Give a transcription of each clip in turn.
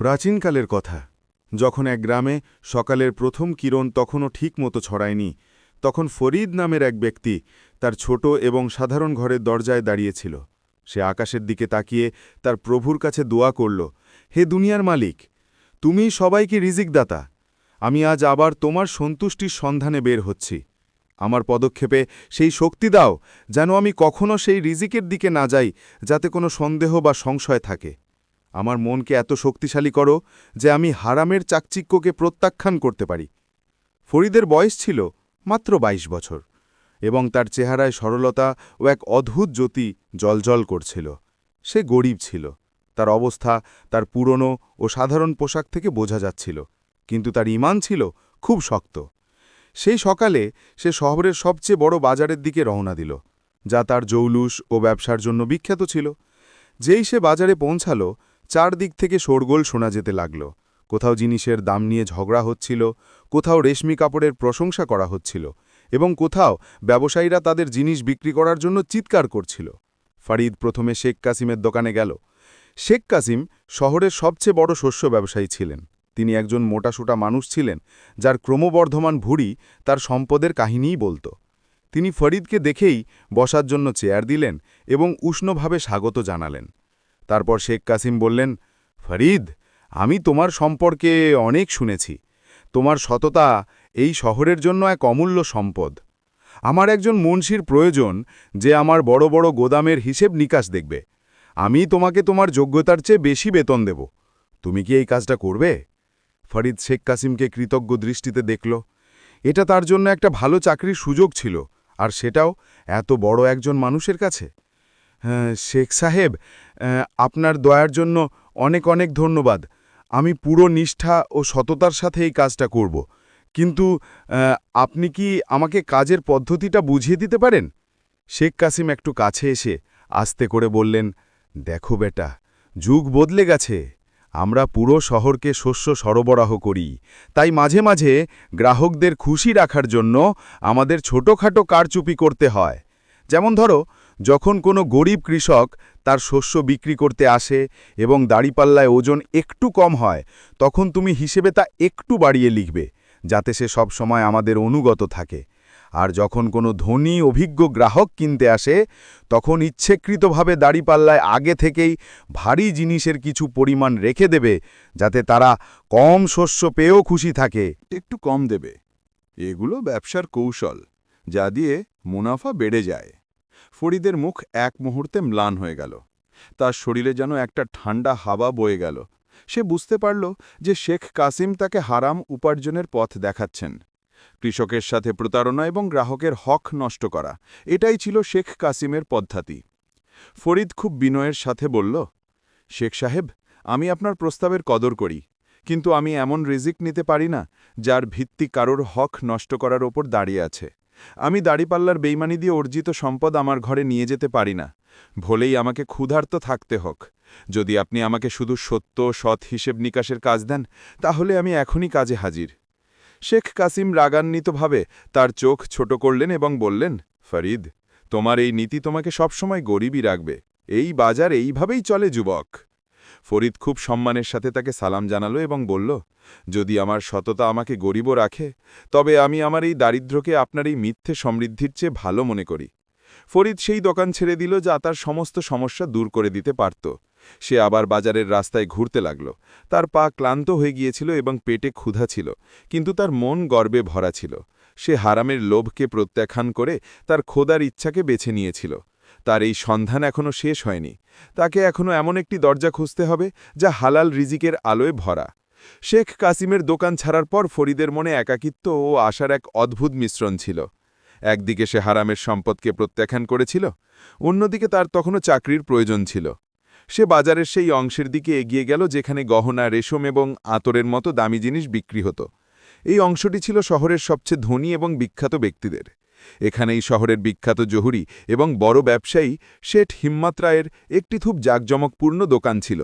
প্রাচীনকালের কথা, যখন এক গ্রামে সকালের প্রথম কিরণ তখনও ঠিক মতো ছড়ায়নি, তখন ফরিদ নামের এক ব্যক্তি তার ছোট এবং সাধারণ ঘরের দরজায় দাঁড়িয়েছিল। সে আকাশের দিকে তাকিয়ে তার প্রভুর কাছে দোয়া করল, হে দুনিয়ার মালিক, তুমি সবাইকে রিজিক দাতা। আমি আজ আবার তোমার সন্তুষ্টির সন্ধানে বের হচ্ছি। আমার পদক্ষেপে সেই শক্তি দাও যেন আমি কখনো সেই রিজিকের দিকে না যাই যাতে কোনো সন্দেহ বা সংশয় থাকে। আমার মনকে এত শক্তিশালী করো যে আমি হারামের চাকচিক্যকে প্রত্যাখ্যান করতে পারি। ফরিদের বয়স ছিল মাত্র ২২ বছর এবং তার চেহারায় সরলতা ও এক অদ্ভুত জ্যোতি জ্বলজ্বল করছিল। সে গরিব ছিল, তার অবস্থা তার পুরনো ও সাধারণ পোশাক থেকে বোঝা যাচ্ছিল, কিন্তু তার ঈমান ছিল খুব শক্ত। সেই সকালে সে শহরের সবচেয়ে বড় বাজারের দিকে রওনা দিল, যা তার জৌলুস ও ব্যবসার জন্য বিখ্যাত ছিল। যেই সে বাজারে পৌঁছাল, চারদিক থেকে শোরগোল শোনা যেতে লাগল। কোথাও জিনিসের দাম নিয়ে ঝগড়া হচ্ছিল, কোথাও রেশমি কাপড়ের প্রশংসা করা হচ্ছিল এবং কোথাও ব্যবসায়ীরা তাদের জিনিস বিক্রি করার জন্য চিৎকার করছিল। ফরিদ প্রথমে শেখ কাসিমের দোকানে গেল। শেখ কাসিম শহরের সবচেয়ে বড় শস্য ব্যবসায়ী ছিলেন। তিনি একজন মোটাসোটা মানুষ ছিলেন, যার ক্রমবর্ধমান ভুঁড়ি তার সম্পদের কাহিনীই বলত। তিনি ফরিদকে দেখেই বসার জন্য চেয়ার দিলেন এবং উষ্ণভাবে স্বাগত জানালেন। তারপর শেখ কাসিম বললেন, ফরিদ, আমি তোমার সম্পর্কে অনেক শুনেছি। তোমার সততা এই শহরের জন্য এক অমূল্য সম্পদ। আমার একজন মুন্সির প্রয়োজন, যে আমার বড় বড় গোদামের হিসেব নিকাশ দেখবে। আমি তোমাকে তোমার যোগ্যতার চেয়ে বেশি বেতন দেব। তুমি কি এই কাজটা করবে? ফরিদ শেখ কাসিমকে কৃতজ্ঞ দৃষ্টিতে দেখল। এটা তার জন্য একটা ভালো চাকরির সুযোগ ছিল, আর সেটাও এত বড় একজন মানুষের কাছে। শেখ সাহেব, আপনার দয়ার জন্য অনেক অনেক ধন্যবাদ। আমি পুরো নিষ্ঠা ও সততার সাথে এই কাজটা করব, কিন্তু আপনি কি আমাকে কাজের পদ্ধতিটা বুঝিয়ে দিতে পারেন? শেখ কাসিম একটু কাছে এসে আস্তে করে বললেন, দেখো বেটা, যুগ বদলে গেছে। আমরা পুরো শহরকে শস্য সরবরাহ করি, তাই মাঝে মাঝে গ্রাহকদের খুশি রাখার জন্য আমাদের ছোটখাটো কারচুপি করতে হয়। যেমন ধরো, যখন কোনো গরিব কৃষক তার শস্য বিক্রি করতে আসে এবং দাড়িপাল্লায় ওজন একটু কম হয়, তখন তুমি হিসেবে তা একটু বাড়িয়ে লিখবে, যাতে সে সব সময় আমাদের অনুগত থাকে। আর যখন কোনো ধনী অভিজ্ঞ গ্রাহক কিনতে আসে, তখন ইচ্ছেকৃতভাবে দাড়িপাল্লায় আগে থেকেই ভারী জিনিসের কিছু পরিমাণ রেখে দেবে, যাতে তারা কম শস্য পেয়েও খুশি থাকে। একটু কম দেবে। এগুলো ব্যবসার কৌশল, যা দিয়ে মুনাফা বেড়ে যায়। ফরিদের মুখ এক মুহূর্তে ম্লান হয়ে গেল। তার শরীরে যেন একটা ঠান্ডা হাওয়া বয়ে গেল। সে বুঝতে পারল যে শেখ কাসিম তাকে হারাম উপার্জনের পথ দেখাচ্ছেন। কৃষকের সাথে প্রতারণা এবং গ্রাহকের হক নষ্ট করা, এটাই ছিল শেখ কাসিমের পদ্ধতি। ফরিদ খুব বিনয়ের সাথে বলল, শেখ সাহেব, আমি আপনার প্রস্তাবের কদর করি, কিন্তু আমি এমন রিজিক নিতে পারি না যার ভিত্তি কারোর হক নষ্ট করার ওপর দাঁড়িয়ে আছে। আমি দাড়িপাল্লার বেইমানি দিয়ে অর্জিত সম্পদ আমার ঘরে নিয়ে যেতে পারি না, ভোলেই আমাকে ক্ষুধার্ত থাকতে হোক। যদি আপনি আমাকে শুধু সত্য সৎ হিসেব নিকাশের কাজ দেন, তাহলে আমি এখনই কাজে হাজির। শেখ কাসিম রাগান্বিতভাবে তার চোখ ছোট করলেন এবং বললেন, ফরিদ, তোমার এই নীতি তোমাকে সবসময় গরিবই রাখবে। এই বাজার এইভাবেই চলে, যুবক। ফরিদ খুব সম্মানের সাথে তাকে সালাম জানালো এবং বলল, যদি আমার সততা আমাকে গরিবও রাখে, তবে আমি আমার এই দারিদ্র্যকে আপনার এই মিথ্যে সমৃদ্ধির চেয়ে ভালো মনে করি। ফরিদ সেই দোকান ছেড়ে দিল যা তার সমস্ত সমস্যা দূর করে দিতে পারত। সে আবার বাজারের রাস্তায় ঘুরতে লাগল। তার পা ক্লান্ত হয়ে গিয়েছিল এবং পেটে ক্ষুধা ছিল, কিন্তু তার মন গর্বে ভরা ছিল। সে হারামের লোভকে প্রত্যাখ্যান করে তার খোদার ইচ্ছাকে বেছে নিয়েছিল। তার এই সন্ধান এখনও শেষ হয়নি। তাকে এখনও এমন একটি দরজা খুঁজতে হবে যা হালাল রিজিকের আলোয় ভরা। শেখ কাসিমের দোকান ছাড়ার পর ফরিদের মনে একাকিত্ব ও আশার এক অদ্ভুত মিশ্রণ ছিল। একদিকে সে হারামের সম্পদকে প্রত্যাখ্যান করেছিল, অন্যদিকে তার তখনও চাকরির প্রয়োজন ছিল। সে বাজারের সেই অংশের দিকে এগিয়ে গেল যেখানে গহনা, রেশম এবং আতরের মতো দামি জিনিস বিক্রি হতো। এই অংশটি ছিল শহরের সবচেয়ে ধনী এবং বিখ্যাত ব্যক্তিদের। এখানেই শহরের বিখ্যাত জহুরি এবং বড় ব্যবসায়ী শেঠ হিম্মত রায়ের একটি খুব জাঁকজমকপূর্ণ দোকান ছিল।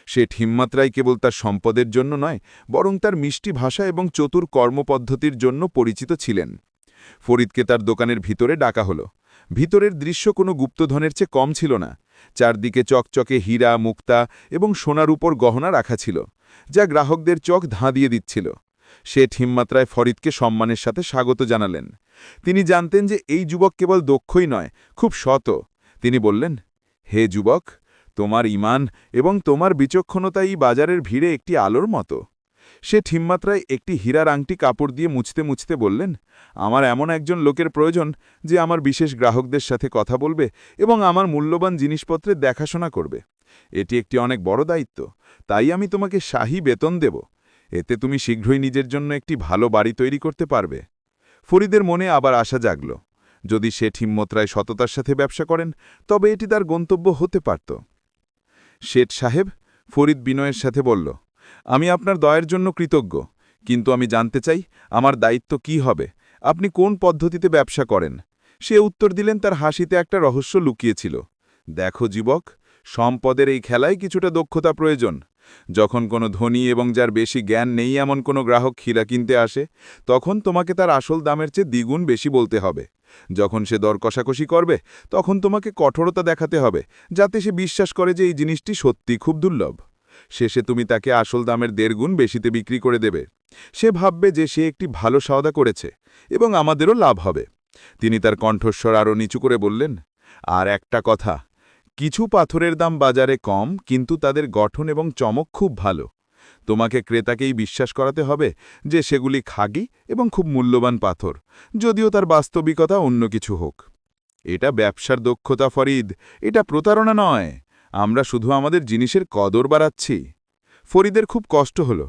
শেঠ হিম্মত রায় কেবল তার সম্পদের জন্য নয়, বরং তার মিষ্টি ভাষা এবং চতুর কর্মপদ্ধতির জন্য পরিচিত ছিলেন। ফরিদকে তার দোকানের ভিতরে ডাকা হলো। ভিতরের দৃশ্য কোনো গুপ্তধনের চেয়ে কম ছিল না। চারদিকে চকচকে হীরা, মুক্তা এবং সোনার উপর গহনা রাখা ছিল। যা গ্রাহকদের চোখ ধাঁধিয়ে দিচ্ছিল। শেঠ হিম্মাত্রায় ফরিদকে সম্মানের সাথে স্বাগত জানালেন। তিনি জানতেন যে এই যুবক কেবল দক্ষই নয়, খুব সৎ। তিনি বললেন, হে যুবক, তোমার ঈমান এবং তোমার বিচক্ষণতা এই বাজারের ভিড়ে একটি আলোর মতো। সে ঠিমমাত্রায় একটি হীরার আংটি কাপড় দিয়ে মুছতে মুছতে বললেন, আমার এমন একজন লোকের প্রয়োজন যে আমার বিশেষ গ্রাহকদের সাথে কথা বলবে এবং আমার মূল্যবান জিনিসপত্রের দেখাশোনা করবে। এটি একটি অনেক বড় দায়িত্ব, তাই আমি তোমাকে শাহী বেতন দেব। এতে তুমি শীঘ্রই নিজের জন্য একটি ভালো বাড়ি তৈরি করতে পারবে। ফরিদের মনে আবার আশা জাগল। যদি সে ঠিমমাত্রায় সততার সাথে ব্যবসা করেন, তবে এটি তার গন্তব্য হতে পারত। শেঠ সাহেব, ফরিদ বিনয়ের সাথে বলল, আমি আপনার দয়ের জন্য কৃতজ্ঞ, কিন্তু আমি জানতে চাই আমার দায়িত্ব কি হবে। আপনি কোন পদ্ধতিতে ব্যবসা করেন? সে উত্তর দিলেন, তার হাসিতে একটা রহস্য লুকিয়েছিল। দেখো যুবক, সম্পদের এই খেলায় কিছুটা দক্ষতা প্রয়োজন। যখন কোনো ধনী এবং যার বেশি জ্ঞান নেই এমন কোনো গ্রাহক হীরা কিনতে আসে, তখন তোমাকে তার আসল দামের চেয়ে দ্বিগুণ বেশি বলতে হবে। যখন সে দর কষাকষি করবে, তখন তোমাকে কঠোরতা দেখাতে হবে, যাতে সে বিশ্বাস করে যে এই জিনিসটি সত্যি খুব দুর্লভ। শেষে তুমি তাকে আসল দামের 1.5 গুণ বেশিতে বিক্রি করে দেবে। সে ভাববে যে সে একটি ভালো সওদা করেছে এবং আমাদেরও লাভ হবে। তিনি তার কণ্ঠস্বর আরও নিচু করে বললেন, আর একটা কথা, কিছু পাথরের দাম বাজারে কম, কিন্তু তাদের গঠন এবং চমক খুব ভালো। তোমাকে ক্রেতাকেই বিশ্বাস করাতে হবে যে সেগুলি খাঁটি এবং খুব মূল্যবান পাথর, যদিও তার বাস্তবিকতা অন্য কিছু হোক। এটা ব্যবসার দক্ষতা ফরিদ, এটা প্রতারণা নয়। আমরা শুধু আমাদের জিনিসের কদর বাড়াচ্ছি। ফরিদের খুব কষ্ট হল।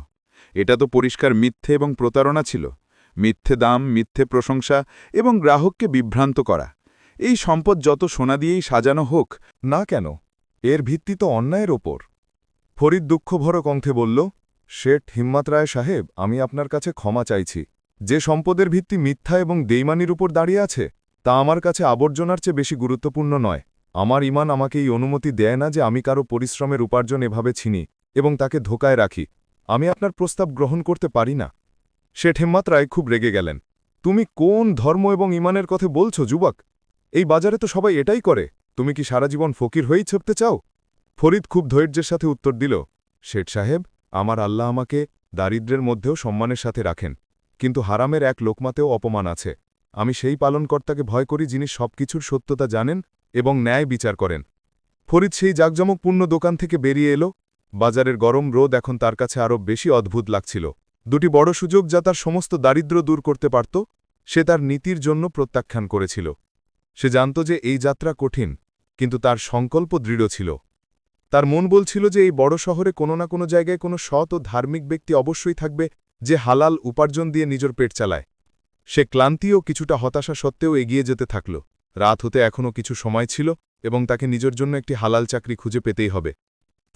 এটা তো পরিষ্কার মিথ্যে এবং প্রতারণা ছিল। মিথ্যে দাম, মিথ্যে প্রশংসা এবং গ্রাহককে বিভ্রান্ত করা। এই সম্পদ যত সোনা দিয়েই সাজানো হোক না কেন, এর ভিত্তি তো অন্যায়ের ওপর। ফরিদ দুঃখভরা কণ্ঠে বলল, শেঠ হিম্মাতরায় সাহেব, আমি আপনার কাছে ক্ষমা চাইছি। যে সম্পদের ভিত্তি মিথ্যা এবং বেইমানির উপর দাঁড়িয়ে আছে, তা আমার কাছে আবর্জনার চেয়ে বেশি গুরুত্বপূর্ণ নয়। আমার ঈমান আমাকে এই অনুমতি দেয় না যে আমি কারো পরিশ্রমের উপার্জন এভাবে ছিনি এবং তাকে ধোকায় রাখি। আমি আপনার প্রস্তাব গ্রহণ করতে পারি না। শেঠ হিম্মাতরায় খুব রেগে গেলেন। তুমি কোন ধর্ম এবং ঈমানের কথা বলছো যুবক? এই বাজারে তো সবাই এটাই করে। তুমি কি সারা জীবন ফকির হয়েই ছুপতে চাও? ফরিদ খুব ধৈর্যের সাথে উত্তর দিল, শেঠ সাহেব, আমার আল্লাহ আমাকে দারিদ্র্যের মধ্যেও সম্মানের সাথে রাখেন, কিন্তু হারামের এক লোকমাতেও অপমান আছে। আমি সেই পালনকর্তাকে ভয় করি যিনি সবকিছুর সত্যতা জানেন এবং ন্যায় বিচার করেন। ফরিদ সেই জাঁকজমকপূর্ণ দোকান থেকে বেরিয়ে এলো। বাজারের গরম রোদ এখন তার কাছে আরও বেশি অদ্ভুত লাগছিল। দুটি বড় সুযোগ যা তার সমস্ত দারিদ্র্য দূর করতে পারত, সে তার নীতির জন্য প্রত্যাখ্যান করেছিল। সে জানত যে এই যাত্রা কঠিন, কিন্তু তার সংকল্প দৃঢ় ছিল। তার মন বলছিল যে এই বড় শহরে কোনো না কোনো জায়গায় কোনো সৎ ও ধার্মিক ব্যক্তি অবশ্যই থাকবে যে হালাল উপার্জন দিয়ে নিজের পেট চালায়। সে ক্লান্তি ও কিছুটা হতাশা সত্ত্বেও এগিয়ে যেতে থাকল। রাত হতে এখনও কিছু সময় ছিল এবং তাকে নিজের জন্য একটি হালাল চাকরি খুঁজে পেতেই হবে।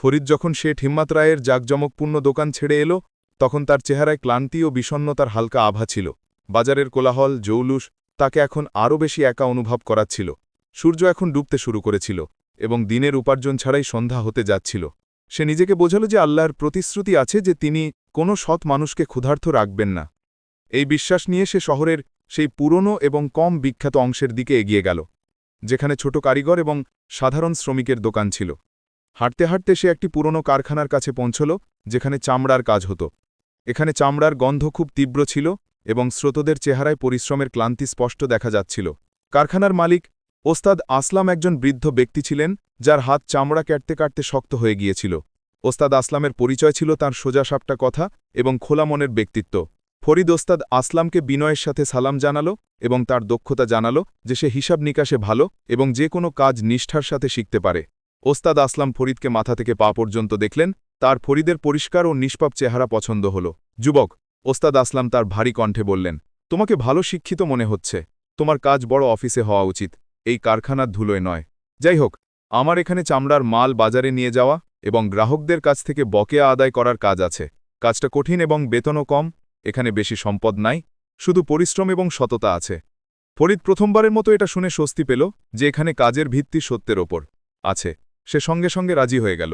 ফরিদ যখন শেঠ হিম্মাতরায়ের জাঁকজমকপূর্ণ দোকান ছেড়ে এলো, তখন তার চেহারায় ক্লান্তি ও বিষণ্ণতার হালকা আভা ছিল। বাজারের কোলাহল, জৌলুস তাকে এখন আরও বেশি একা অনুভব করাচ্ছিল। সূর্য এখন ডুবতে শুরু করেছিল এবং দিনের উপার্জন ছাড়াই সন্ধ্যা হতে যাচ্ছিল। সে নিজেকে বোঝাল যে আল্লাহর প্রতিশ্রুতি আছে যে তিনি কোনো সৎ মানুষকে ক্ষুধার্ত রাখবেন না। এই বিশ্বাস নিয়ে সে শহরের সেই পুরনো এবং কম বিখ্যাত অংশের দিকে এগিয়ে গেল, যেখানে ছোট কারিগর এবং সাধারণ শ্রমিকের দোকান ছিল। হাঁটতে হাঁটতে সে একটি পুরনো কারখানার কাছে পৌঁছল, যেখানে চামড়ার কাজ হতো। এখানে চামড়ার গন্ধ খুব তীব্র ছিল এবং শ্রোতদের চেহারায় পরিশ্রমের ক্লান্তি স্পষ্ট দেখা যাচ্ছিল। কারখানার মালিক ওস্তাদ আসলাম একজন বৃদ্ধ ব্যক্তি ছিলেন, যার হাত চামড়া কাটতে কাটতে শক্ত হয়ে গিয়েছিল। ওস্তাদ আসলামের পরিচয় ছিল তাঁর সোজাসাপটা কথা এবং খোলা মনের ব্যক্তিত্ব। ফরিদ ওস্তাদ আসলামকে বিনয়ের সাথে সালাম জানালো এবং তার দক্ষতা জানালো যে সে হিসাব নিকাশে ভালো এবং যে কোনো কাজ নিষ্ঠার সাথে শিখতে পারে। ওস্তাদ আসলাম ফরিদকে মাথা থেকে পা পর্যন্ত দেখলেন। তার ফরিদের পরিষ্কার ও নিষ্পাপ চেহারা পছন্দ হল। যুবক, ওস্তাদ আসলাম তার ভারী কণ্ঠে বললেন, তোমাকে ভালো শিক্ষিত মনে হচ্ছে। তোমার কাজ বড় অফিসে হওয়া উচিত, এই কারখানার ধুলোয় নয়। যাই হোক, আমার এখানে চামড়ার মাল বাজারে নিয়ে যাওয়া এবং গ্রাহকদের কাছ থেকে বকেয়া আদায় করার কাজ আছে। কাজটা কঠিন এবং বেতনও কম। এখানে বেশি সম্পদ নাই, শুধু পরিশ্রম এবং সততা আছে। ফরিদ প্রথমবারের মতো এটা শুনে স্বস্তি পেল যে এখানে কাজের ভিত্তি সত্যের ওপর আছে। সে সঙ্গে সঙ্গে রাজি হয়ে গেল।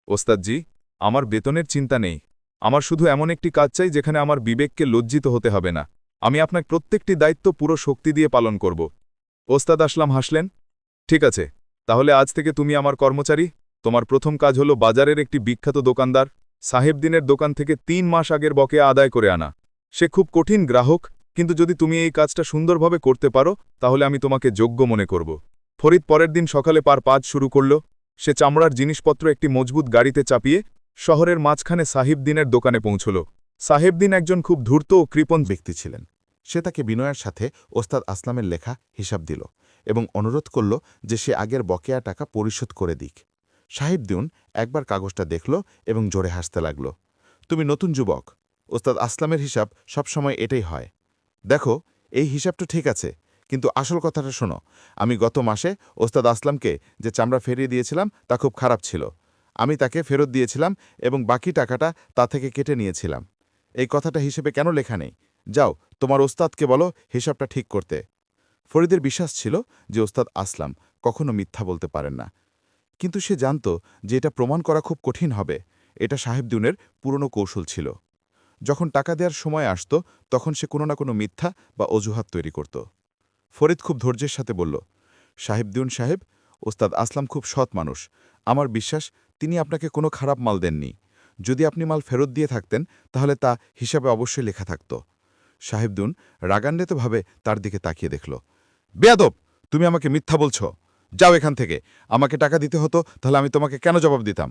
ওস্তাদজি, আমার বেতনের চিন্তা নেই। আমার শুধু এমন একটি কাজ চাই যেখানে আমার বিবেককে লজ্জিত হতে হবে না। আমি আপনার প্রত্যেকটি দায়িত্ব পুরো শক্তি দিয়ে পালন করব। ওস্তাদ আসলাম হাসলেন। ঠিক আছে, তাহলে আজ থেকে তুমি আমার কর্মচারী। তোমার প্রথম কাজ হলো বাজারের একটি বিখ্যাত দোকানদার সাহেবদিনের দোকান থেকে 3 মাস আগের বকেয়া আদায় করে আনা। সে খুব কঠিন গ্রাহক, কিন্তু যদি তুমি এই কাজটা সুন্দরভাবে করতে পারো তাহলে আমি তোমাকে যোগ্য মনে করব। ফরিদ পরের দিন সকালে পাজ শুরু করল। সে চামড়ার জিনিসপত্র একটি মজবুত গাড়িতে চাপিয়ে শহরের মাঝখানে সাহেবদিনের দোকানে পৌঁছল। সাহেবদিন একজন খুব ধূর্ত ও কৃপণ ব্যক্তি ছিলেন। সে তাকে বিনয়ের সাথে ওস্তাদ আসলামের লেখা হিসাব দিল এবং অনুরোধ করল যে সে আগের বকেয়া টাকা পরিশোধ করে দিক। সাহেবদিন একবার কাগজটা দেখল এবং জোরে হাসতে লাগল। তুমি নতুন যুবক, ওস্তাদ আসলামের হিসাব সবসময় এটাই হয়। দেখো, এই হিসাবটা ঠিক আছে, কিন্তু আসল কথাটা শোনো। আমি গত মাসে ওস্তাদ আসলামকে যে চামড়া ফেরিয়ে দিয়েছিলাম তা খুব খারাপ ছিল। আমি তাকে ফেরত দিয়েছিলাম এবং বাকি টাকাটা তা থেকে কেটে নিয়েছিলাম। এই কথাটা হিসেবে কেন লেখা নেই? যাও, তোমার ওস্তাদকে বলো হিসাবটা ঠিক করতে। ফরিদের বিশ্বাস ছিল যে ওস্তাদ আসলাম কখনো মিথ্যা বলতে পারেন না, কিন্তু সে জানত যে এটা প্রমাণ করা খুব কঠিন হবে। এটা সাহেবদিনের পুরনো কৌশল ছিল। যখন টাকা দেওয়ার সময় আসত তখন সে কোনো না কোনো মিথ্যা বা অজুহাত তৈরি করত। ফরিদ খুব ধৈর্যের সাথে বলল, সাহেবদিন সাহেব, ওস্তাদ আসলাম খুব সৎ মানুষ। আমার বিশ্বাস তিনি আপনাকে কোনো খারাপ মাল দেননি। যদি আপনি মাল ফেরত দিয়ে থাকতেন তাহলে তা হিসাবে অবশ্যই লেখা থাকত। সাহেবদিন রাগান্বিতভাবে তার দিকে তাকিয়ে দেখল। বেয়াদব, তুমি আমাকে মিথ্যা বলছ। যাও এখান থেকে। আমাকে টাকা দিতে হতো, তাহলে আমি তোমাকে কেন জবাব দিতাম?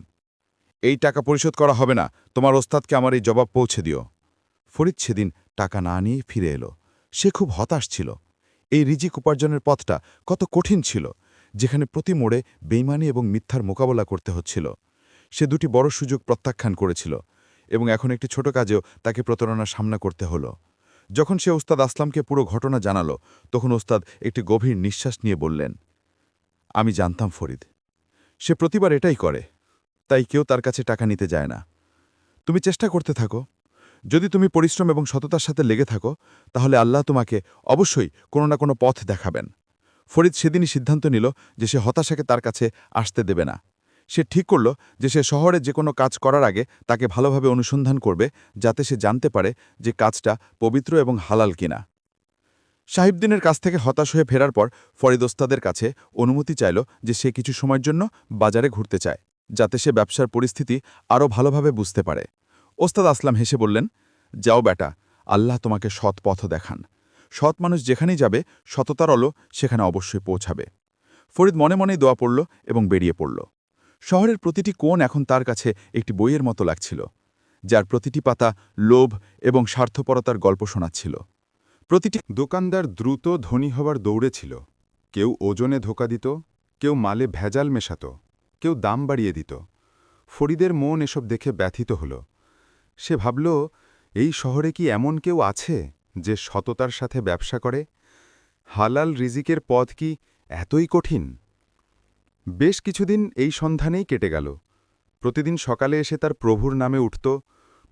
এই টাকা পরিশোধ করা হবে না। তোমার ওস্তাদকে আমার এই জবাব পৌঁছে দিও। ফরিদ সেদিন টাকা না নিয়ে ফিরে এলো। সে খুব হতাশ ছিল। এই রিজিক উপার্জনের পথটা কত কঠিন ছিল, যেখানে প্রতি মোড়ে বেইমানি এবং মিথ্যার মোকাবেলা করতে হচ্ছিল। সে দুটি বড় সুযোগ প্রত্যাখ্যান করেছিল এবং এখন একটি ছোট কাজেও তাকে প্রতারণার সামনা করতে হলো। যখন সে ওস্তাদ আসলামকে পুরো ঘটনা জানালো, তখন ওস্তাদ একটি গভীর নিঃশ্বাস নিয়ে বললেন, আমি জানতাম ফরিদ, সে প্রতিবার এটাই করে, তাই কেউ তার কাছে টাকা নিতে যায় না। তুমি চেষ্টা করতে থাকো। যদি তুমি পরিশ্রম এবং সততার সাথে লেগে থাকো, তাহলে আল্লাহ তোমাকে অবশ্যই কোনো না কোনো পথ দেখাবেন। ফরিদ সেদিনই সিদ্ধান্ত নিল যে সে হতাশাকে তার কাছে আসতে দেবে না। সে ঠিক করল যে সে শহরে যে কোনো কাজ করার আগে তাকে ভালোভাবে অনুসন্ধান করবে, যাতে সে জানতে পারে যে কাজটা পবিত্র এবং হালাল কিনা। সাহেবদিনের কাছ থেকে হতাশ হয়ে ফেরার পর ফরিদ ওস্তাদের কাছে অনুমতি চাইল যে সে কিছু সময়ের জন্য বাজারে ঘুরতে চায়, যাতে সে ব্যবসার পরিস্থিতি আরও ভালোভাবে বুঝতে পারে। ওস্তাদ আসলাম হেসে বললেন, যাও বেটা, আল্লাহ তোমাকে সৎ পথ দেখান। সৎ মানুষ যেখানেই যাবে সততার আলো সেখানে অবশ্যই পৌঁছাবে। ফরিদ মনে মনেই দোয়া পড়ল এবং বেরিয়ে পড়ল। শহরের প্রতিটি কোণ এখন তার কাছে একটি বইয়ের মতো লাগছিল, যার প্রতিটি পাতা লোভ এবং স্বার্থপরতার গল্প শোনাচ্ছিল। প্রতিটি দোকানদার দ্রুত ধনী হবার দৌড়ে ছিল। কেউ ওজনে ধোকা দিত, কেউ মালে ভেজাল মেশাত, কেউ দাম বাড়িয়ে দিত। ফরিদের মন এসব দেখে ব্যথিত হল। সে ভাবল, এই শহরে কি এমন কেউ আছে যে সততার সাথে ব্যবসা করে? হালাল রিজিকের পথ কি এতই কঠিন? বেশ কিছুদিন এই সন্ধানেই কেটে গেল। প্রতিদিন সকালে এসে তার প্রভুর নামে উঠত,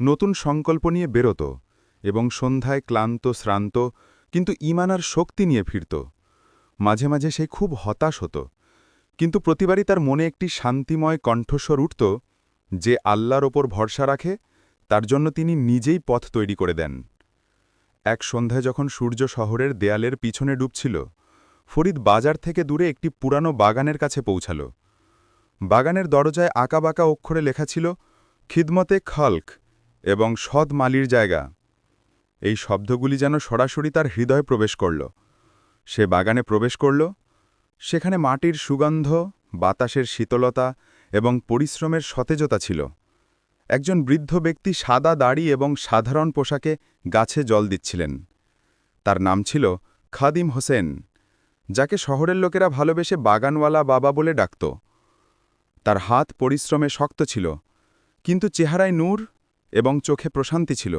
নতুন সংকল্প নিয়ে বেরোত এবং সন্ধ্যায় ক্লান্ত শ্রান্ত কিন্তু ঈমান আর শক্তি নিয়ে ফিরত। মাঝে মাঝে সে খুব হতাশ হতো, কিন্তু প্রতিবারই তার মনে একটি শান্তিময় কণ্ঠস্বর উঠত, যে আল্লাহর ওপর ভরসা রাখে তার জন্য তিনি নিজেই পথ তৈরি করে দেন। এক সন্ধ্যায় যখন সূর্য শহরের দেয়ালের পিছনে ডুবছিল, ফরিদ বাজার থেকে দূরে একটি পুরানো বাগানের কাছে পৌঁছাল। বাগানের দরজায় আঁকাবাঁকা অক্ষরে লেখা ছিল, খিদমতে খালক এবং সৎ মালির জায়গা। এই শব্দগুলি যেন সরাসরি তার হৃদয়ে প্রবেশ করল। সে বাগানে প্রবেশ করল। সেখানে মাটির সুগন্ধ, বাতাসের শীতলতা এবং পরিশ্রমের সতেজতা ছিল। একজন বৃদ্ধ ব্যক্তি সাদা দাড়ি এবং সাধারণ পোশাকে গাছে জল দিচ্ছিলেন। তার নাম ছিল খাদিম হোসেন, যাকে শহরের লোকেরা ভালোবেসে বাগানওয়ালা বাবা বলে ডাকত। তার হাত পরিশ্রমে শক্ত ছিল, কিন্তু চেহারায় নূর এবং চোখে প্রশান্তি ছিল।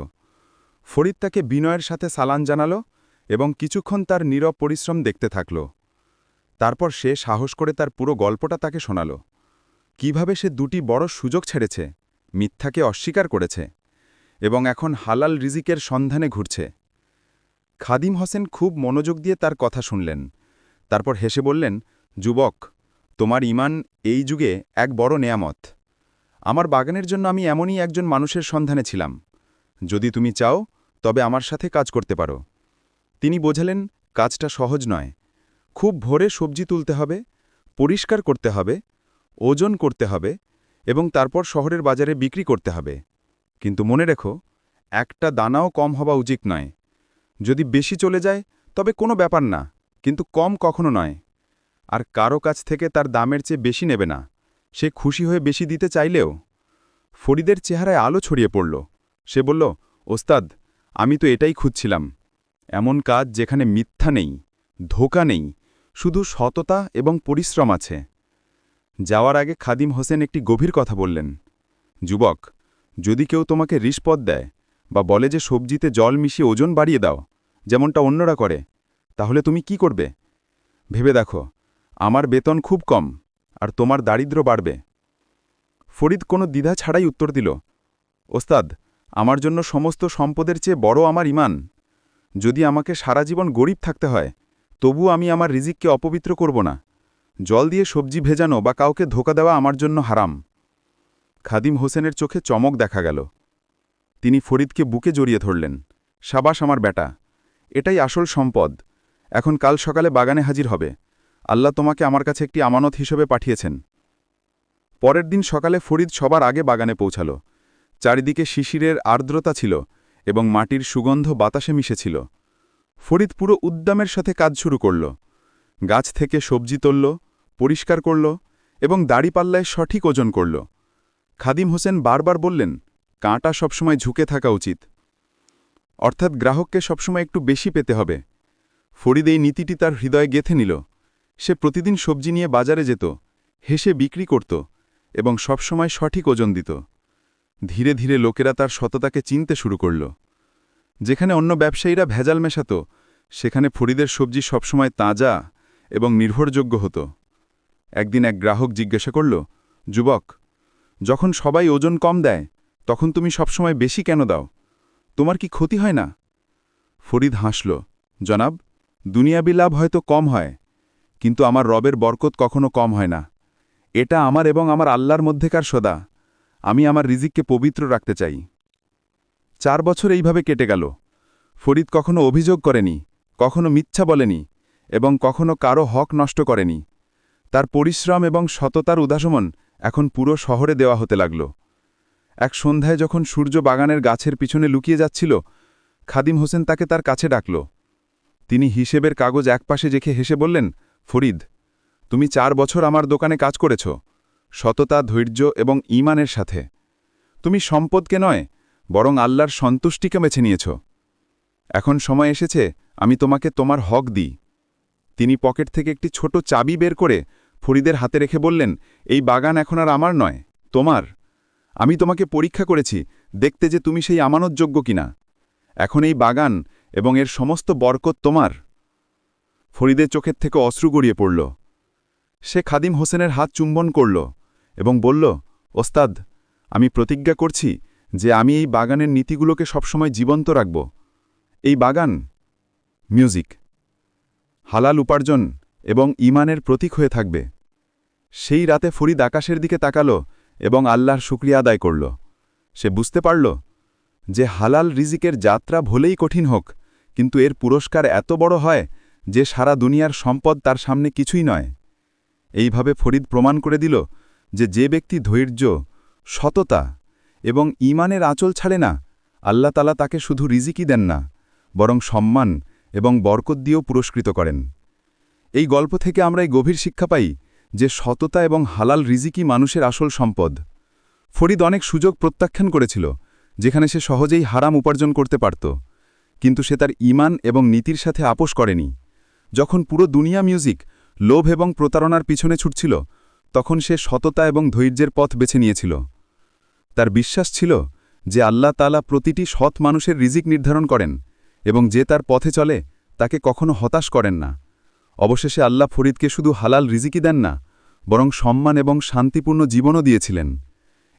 ফরিদ তাকে বিনয়ের সাথে সালাম জানাল এবং কিছুক্ষণ তার নীরব পরিশ্রম দেখতে থাকল। তারপর সে সাহস করে তার পুরো গল্পটা তাকে শোনাল। কিভাবে সে দুটি বড় সুযোগ ছেড়েছে, মিথ্যাকে অস্বীকার করেছে এবং এখন হালাল রিজিকের সন্ধানে ঘুরছে। খাদিম হোসেন খুব মনোযোগ দিয়ে তার কথা শুনলেন। তারপর হেসে বললেন, যুবক, তোমার ঈমান এই যুগে এক বড় নেয়ামত। আমার বাগানের জন্য আমি এমনই একজন মানুষের সন্ধানে ছিলাম। যদি তুমি চাও তবে আমার সাথে কাজ করতে পারো। তিনি বোঝালেন, কাজটা সহজ নয়। খুব ভোরে সবজি তুলতে হবে, পরিষ্কার করতে হবে, ওজন করতে হবে এবং তারপর শহরের বাজারে বিক্রি করতে হবে। কিন্তু মনে রেখো, একটা দানাও কম হওয়া উচিত নয়। যদি বেশি চলে যায় তবে কোনো ব্যাপার না, কিন্তু কম কখনো নয়। আর কারো কাছ থেকে তার দামের চেয়ে বেশি নেবে না, সে খুশি হয়ে বেশি দিতে চাইলেও। ফরিদের চেহারায় আলো ছড়িয়ে পড়ল। সে বলল, ওস্তাদ, আমি তো এটাই খুঁজছিলাম। এমন কাজ যেখানে মিথ্যা নেই, ধোঁকা নেই, শুধু সততা এবং পরিশ্রম আছে। যাওয়ার আগে খাদিম হোসেন একটি গভীর কথা বললেন। যুবক, যদি কেউ তোমাকে রিশপদ দেয় বা বলে যে সবজিতে জল মিশিয়ে ওজন বাড়িয়ে দাও, যেমনটা অন্যরা করে, তাহলে তুমি কি করবে? ভেবে দেখো, আমার বেতন খুব কম, আর তোমার দারিদ্র্য বাড়বে। ফরিদ কোনো দ্বিধা ছাড়াই উত্তর দিল, ওস্তাদ, আমার জন্য সমস্ত সম্পদের চেয়ে বড় আমার ঈমান। যদি আমাকে সারা জীবন গরিব থাকতে হয়, তবু আমি আমার রিজিককে অপবিত্র করব না। জল দিয়ে সবজি ভেজানো বা কাউকে ধোঁকা দেওয়া আমার জন্য হারাম। খাদিম হোসেনের চোখে চমক দেখা গেল। তিনি ফরিদকে বুকে জড়িয়ে ধরলেন। সাবাস আমার বেটা, এটাই আসল সম্পদ। এখন কাল সকালে বাগানে হাজির হবে। আল্লাহ তোমাকে আমার কাছে একটি আমানত হিসেবে পাঠিয়েছেন। পরের দিন সকালে ফরিদ সবার আগে বাগানে পৌঁছাল। চারিদিকে শিশিরের আর্দ্রতা ছিল এবং মাটির সুগন্ধ বাতাসে মিশেছিল। ফরিদ পুরো উদ্যমের সাথে কাজ শুরু করল। গাছ থেকে সবজি তুলল, পরিষ্কার করল এবং দাড়িপাল্লায় সঠিক ওজন করল। খাদিম হোসেন বারবার বললেন, কাঁটা সবসময় ঝুঁকে থাকা উচিত, অর্থাৎ গ্রাহককে সবসময় একটু বেশি পেতে হবে। ফরিদ এই নীতিটি তার হৃদয়ে গেঁথে নিল। সে প্রতিদিন সবজি নিয়ে বাজারে যেত, হেসে বিক্রি করত এবং সবসময় সঠিক ওজন দিত। ধীরে ধীরে লোকেরা তার সততাকে চিনতে শুরু করল। যেখানে অন্য ব্যবসায়ীরা ভেজাল মেশাত, সেখানে ফরিদের সবজি সবসময় তাজা এবং নির্ভরযোগ্য হতো। একদিন এক গ্রাহক জিজ্ঞাসা করল, যুবক, যখন সবাই ওজন কম দেয়, তখন তুমি সবসময় বেশি কেন দাও? তোমার কি ক্ষতি হয় না? ফরিদ হাসল, জনাব, দুনিয়াবি লাভ হয়তো কম হয়, কিন্তু আমার রবের বরকত কখনো কম হয় না। এটা আমার এবং আমার আল্লাহর মধ্যেকার সদা। আমি আমার রিজিককে পবিত্র রাখতে চাই। 4 বছর এইভাবে কেটে গেল। ফরিদ কখনো অভিযোগ করেনি, কখনো মিথ্যা বলেনি এবং কখনো কারো হক নষ্ট করেনি। তার পরিশ্রম এবং সততার উদাহরণ এখন পুরো শহরে দেওয়া হতে লাগল। এক সন্ধ্যায় যখন সূর্য বাগানের গাছের পিছনে লুকিয়ে যাচ্ছিল, খাদিম হোসেন তাকে তার কাছে ডাকল। তিনি হিসেবের কাগজ একপাশে রেখে হেসে বললেন, ফরিদ, তুমি 4 বছর আমার দোকানে কাজ করেছ, সততা, ধৈর্য এবং ঈমানের সাথে। তুমি সম্পদকে নয়, বরং আল্লাহর সন্তুষ্টিকে বেছে নিয়েছ। এখন সময় এসেছে আমি তোমাকে তোমার হক দিই। তিনি পকেট থেকে একটি ছোট চাবি বের করে ফরিদের হাতে রেখে বললেন, এই বাগান এখন আর আমার নয়, তোমার। আমি তোমাকে পরীক্ষা করেছি, দেখতে যে তুমি সেই আমানতযোগ্য কিনা। এখন এই বাগান এবং এর সমস্ত বরকত তোমার। ফরিদের চোখের থেকে অশ্রু গড়িয়ে পড়ল। সে খাদিম হোসেনের হাত চুম্বন করল এবং বলল, ওস্তাদ, আমি প্রতিজ্ঞা করছি যে আমি এই বাগানের নীতিগুলোকে সবসময় জীবন্ত রাখব। এই বাগান মিউজিক, হালাল উপার্জন এবং ঈমানের প্রতীক হয়ে থাকবে। সেই রাতে ফরিদ আকাশের দিকে তাকাল এবং আল্লাহর শুকরিয়া আদায় করল। সে বুঝতে পারল যে হালাল রিজিকের যাত্রা ভলেই কঠিন হোক, কিন্তু এর পুরস্কার এত বড় হয় যে সারা দুনিয়ার সম্পদ তার সামনে কিছুই নয়। এইভাবে ফরিদ প্রমাণ করে দিল যে ব্যক্তি ধৈর্য, সততা এবং ঈমানের আঁচল ছাড়ে না, আল্লাহ তাআলা তাকে শুধু রিজিকই দেন না, বরং সম্মান এবং বরকত দিয়েও পুরস্কৃত করেন। এই গল্প থেকে আমরা এই গভীর শিক্ষা পাই যে সততা এবং হালাল রিজিকই মানুষের আসল সম্পদ। ফরিদ অনেক সুযোগ প্রত্যাখ্যান করেছিল, যেখানে সে সহজেই হারাম উপার্জন করতে পারত, কিন্তু সে তার ঈমান এবং নীতির সাথে আপোষ করেনি। যখন পুরো দুনিয়া মিউজিক, লোভ এবং প্রতারণার পিছনে ছুটছিল, তখন সে সততা এবং ধৈর্যের পথ বেছে নিয়েছিল। তার বিশ্বাস ছিল যে আল্লাহ তাআলা প্রতিটি সৎ মানুষের রিজিক নির্ধারণ করেন এবং যে তার পথে চলে তাকে কখনো হতাশ করেন না। অবশেষে আল্লাহ ফরিদকে শুধু হালাল রিজিকই দেন না, বরং সম্মান এবং শান্তিপূর্ণ জীবনও দিয়েছিলেন।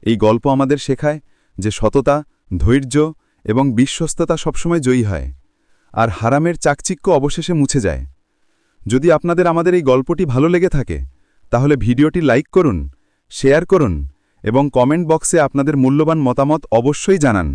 এই গল্প আমাদের শেখায় যে সততা, ধৈর্য এবং বিশ্বস্ততা সবসময় জয়ী হয়, আর হারামের চাকচিক্য অবশেষে মুছে যায়। যদি আপনাদের আমাদের এই গল্পটি ভালো লেগে থাকে, তাহলে ভিডিওটি লাইক করুন, শেয়ার করুন এবং কমেন্ট বক্সে আপনাদের মূল্যবান মতামত অবশ্যই জানান।